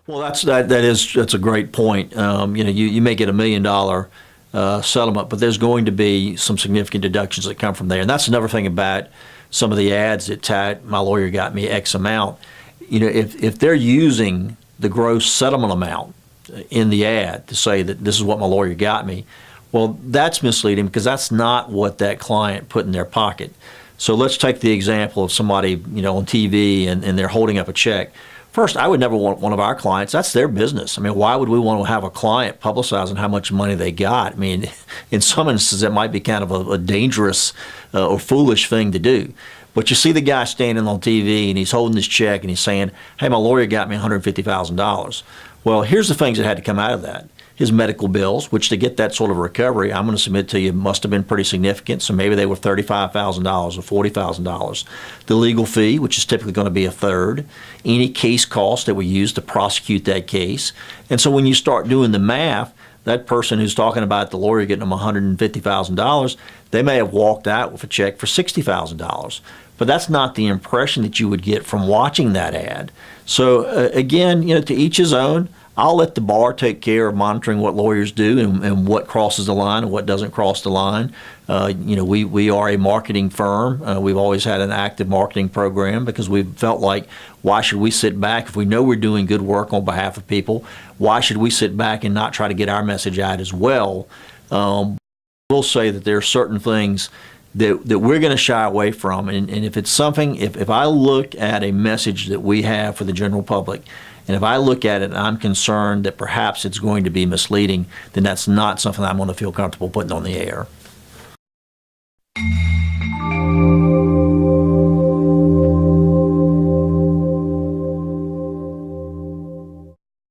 Well, that's a great point. You may get $1 million settlement, but there's going to be some significant deductions that come from there. And that's another thing about some of the ads that tout, my lawyer got me X amount. If they're using the gross settlement amount in the ad to say that this is what my lawyer got me, well, that's misleading because that's not what that client put in their pocket. So let's take the example of somebody, on TV and they're holding up a check. First, I would never want one of our clients. That's their business. I mean, why would we want to have a client publicizing how much money they got? I mean, in some instances, it might be kind of a dangerous or foolish thing to do. But you see the guy standing on TV and he's holding this check and he's saying, hey, my lawyer got me $150,000. Well, here's the things that had to come out of that. His medical bills, which to get that sort of recovery, I'm going to submit to you, must have been pretty significant. So maybe they were $35,000 or $40,000. The legal fee, which is typically going to be a third. Any case costs that we use to prosecute that case. And so when you start doing the math, that person who's talking about the lawyer getting them $150,000, they may have walked out with a check for $60,000. But that's not the impression that you would get from watching that ad. So again, to each his own. I'll let the bar take care of monitoring what lawyers do and what crosses the line and what doesn't cross the line. We are a marketing firm. We've always had an active marketing program because we've felt like, why should we sit back if we know we're doing good work on behalf of people? Why should we sit back and not try to get our message out as well? We'll say that there are certain things that we're going to shy away from. And if it's something, if I look at a message that we have for the general public, and if I look at it and I'm concerned that perhaps it's going to be misleading, then that's not something I'm going to feel comfortable putting on the air.